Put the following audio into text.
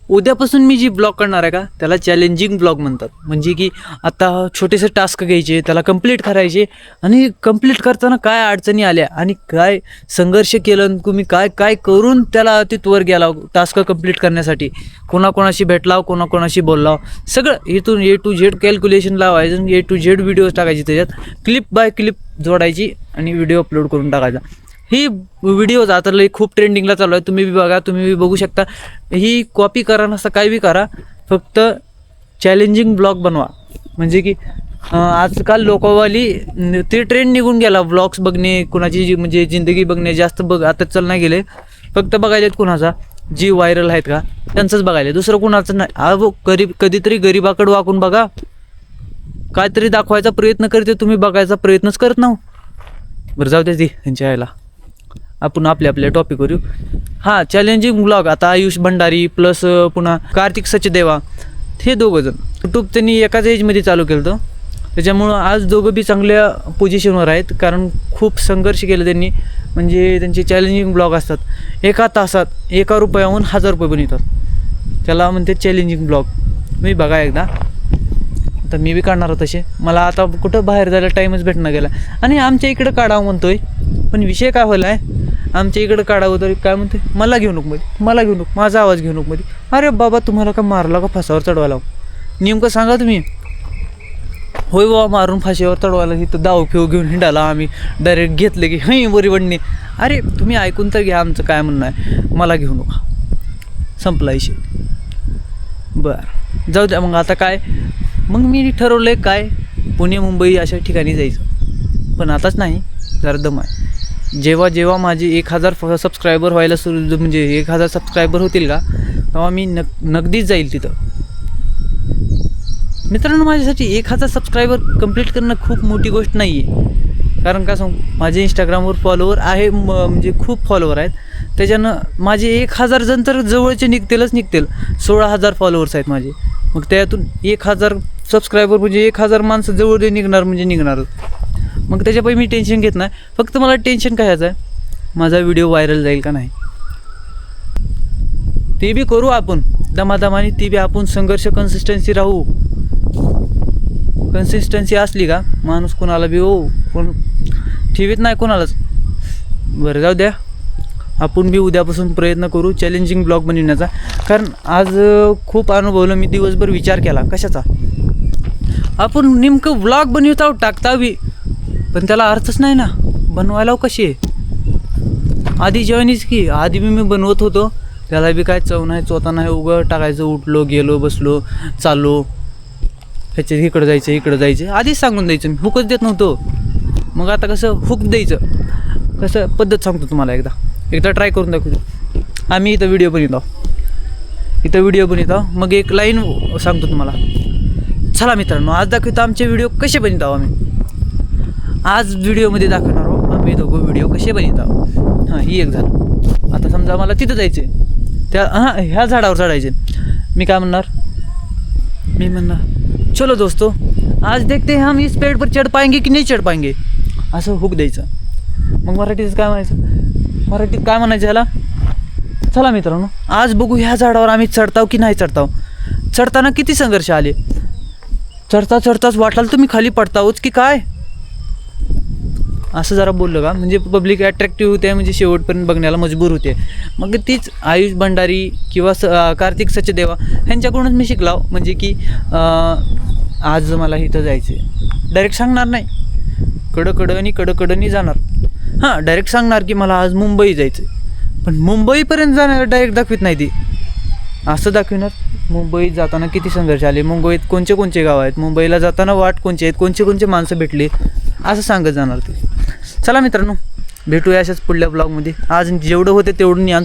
उद्यापासून मी जी ब्लॉग करणार आहे का त्याला चॅलेंजिंग ब्लॉग म्हणतात. म्हणजे की आता छोटेसे टास्क घ्यायचे, त्याला कंप्लीट करायचे आणि कंप्लीट करताना काय अडचणी आल्या आणि काय संघर्ष केलं तुम्ही, काय काय करून त्याला तिथवर गेला टास्क कंप्लीट करण्यासाठी, कोणाकोणाशी भेटलाव, कोणाकोणाशी बोललाव, सगळं इथून A to Z कॅल्क्युलेशन लावायचं, A to Z व्हिडिओज टाकायचे, त्याच्यात क्लिप बाय क्लिप जोडायची आणि व्हिडिओ अपलोड करून टाकायचा. ही व्हिडिओज आता लई खूप ट्रेंडिंगला चालू आहे. तुम्ही बी बघा, तुम्ही बी बघू शकता. ही कॉपी करा नसता काय बी करा, फक्त चॅलेंजिंग ब्लॉग बनवा. म्हणजे की आजकाल लोकवाली ते ट्रेंड निघून गेला. ब्लॉग्स बघणे, कुणाची म्हणजे जिंदगी बघणे जास्त आता चल नाही गेले. फक्त बघायलेत कुणाचा जी व्हायरल आहेत का त्यांचंच बघायला, दुसरं कुणाचं नाही. कधीतरी गरीबाकडं वाकून बघा, काहीतरी दाखवायचा प्रयत्न करते, तुम्ही बघायचा प्रयत्नच करत नाहो. बरं जाऊ दे ती त्यांच्या यायला, आपण आपल्या टॉपिकवर येऊ. हां, चॅलेंजिंग ब्लॉग. आता आयुष भंडारी प्लस पुन्हा कार्तिक सचदेवा, हे दोघं जण यूट्यूब त्यांनी एकाच एजमध्ये चालू केलं होतं. त्याच्यामुळं आज दोघं बी चांगल्या पोझिशनवर आहेत, कारण खूप संघर्ष केलं त्यांनी. म्हणजे त्यांचे चॅलेंजिंग ब्लॉग असतात, एका तासात 1 रुपयाहून 1000 रुपये पण येतात. त्याला म्हणते चॅलेंजिंग ब्लॉग. मी बघा एकदा, आता मी बी काढणार तसे. मला आता कुठं बाहेर जायला टाईमच भेटणं गेला आणि आमच्या इकडं काढावं म्हणतोय, पण विषय काय व्हायला आहे, आमच्या इकडं काढावं तरी काय म्हणते, मला घेऊ नको मध्ये, मला घेऊ नको, माझा आवाज घेऊ नको मध्ये. अरे बाबा, तुम्हाला का मारला का फासावर चढवायला नेमकं सांगा तुम्ही. होय बाबा, मारून फाशीवर चढवायला इथं दाव फिव घेऊन हिंडाला आम्ही डायरेक्ट घेतले की हई बरी वडणे. अरे तुम्ही ऐकून तर घ्या आमचं काय म्हणणं आहे, मला घेऊ नका, संपला विषय. बरं जाऊ द्या. मग आता काय, मग मी ठरवलं आहे काय, पुणे मुंबई अशा ठिकाणी जायचं. पण आताच नाही, जरा दम आहे. जेव्हा माझे 1000 सबस्क्रायबर व्हायला सुरू, म्हणजे 1000 सबस्क्रायबर होतील का, तेव्हा मी नगदीच जाईल तिथं. मित्रांनो, माझ्यासाठी 1000 सबस्क्रायबर कंप्लीट करणं खूप मोठी गोष्ट नाही आहे. कारण का सांगू, माझे इंस्टाग्रामवर फॉलोवर आहे, म्हणजे खूप फॉलोवर आहेत. त्याच्यानं माझे 1000 जण तर जवळचे निघतीलच निघतील. 16000 फॉलोअर्स आहेत माझे. मग त्यातून 1000 सबस्क्रायबर म्हणजे 1000 माणसं जवळ निघणार म्हणजे निघणारच. मग त्याच्यापायी मी टेन्शन घेत नाही. फक्त मला टेन्शन काय आहे, माझा व्हिडिओ व्हायरल जाईल का नाही. ते बी करू आपण दमादमाने, ते बी आपण संघर्ष, कन्सिस्टन्सी राहू. कन्सिस्टन्सी असली का माणूस कोणाला बी कोण ठेवीत नाही कोणालाच. बरं जाऊ द्या, आपण बी उद्यापासून प्रयत्न करू चॅलेंजिंग ब्लॉग बनवण्याचा. कारण आज खूप अनुभवलं मी, दिवसभर विचार केला कशाचा. आपण नेमकं ब्लॉग बनवता टाकता बी, पण त्याला अर्थच नाही ना, बनवायला कशी आहे. आधी जेवणीच की आधी मी बनवत होतो, त्याला बी काय चव नाही, चोता नाही, उगं टाकायचं, उठलो गेलो बसलो चाललो, ह्याच्या इकडं जायचं आधीच सांगून द्यायचं. मी हुकच देत नव्हतो. मग आता कसं हुक द्यायचं, कसं पद्धत सांगतो तुम्हाला. एकदा ट्राय करून दाखवतो. आम्ही इथं व्हिडिओ बनवतो, मग एक लाईन सांगतो तुम्हाला. चला मित्रांनो, आज दाखवतो आमचे व्हिडिओ कसे बनवत आहोत आम्ही. आज व्हिडिओमध्ये दाखवणार आहोत आम्ही दोघं व्हिडिओ कसे बनवत आहोत. हां, ही एक झालं. आता समजा मला तिथं जायचं आहे, ह्या झाडावर चढायचे. मी काय म्हणणार, मी म्हणणार चलो दोस्तों आज देखते हैं हम इस पेड़ पर चढ़ पाएंगे कि नहीं चढ़ पाएंगे, असं हुक द्यायचं. मग मराठीत काय म्हणायचं ह्याला, चला मित्रांनो आज बघू ह्या झाडावर आम्ही चढताव की नाही चढताव. चढताना किती संघर्ष आले, चढताच वाटाल तुम्ही खाली पडतावच की काय, असं जरा बोललं का म्हणजे पब्लिक अट्रॅक्टिव्ह होते, म्हणजे शेवटपर्यंत बघण्याला मजबूर होते. मग तीच आयुष भंडारी किंवा कार्तिक सचदेवा ह्यांच्याकडूनच मी शिकलाव. म्हणजे की आज मला इथं जायचं आहे, डायरेक्ट सांगणार नाही, कडकडनी जाणार. हां, डायरेक्ट सांगणार की मला आज मुंबई जायचं आहे, पण मुंबईपर्यंत जाणार डायरेक्ट दाखवित नाही ती. असं दाखविणार मुंबईत जाताना किती संघर्ष आले, मुंबईत कोणचे गाव आहेत, मुंबईला जाताना वाट कोणचे आहेत, कोणचे माणसं भेटले, असं सांगत जाणार ते. चला मित्रांनो, भेटूया अशाच पुढल्या ब्लॉगमध्ये. आज जेवढं होते तेवढं ज्ञान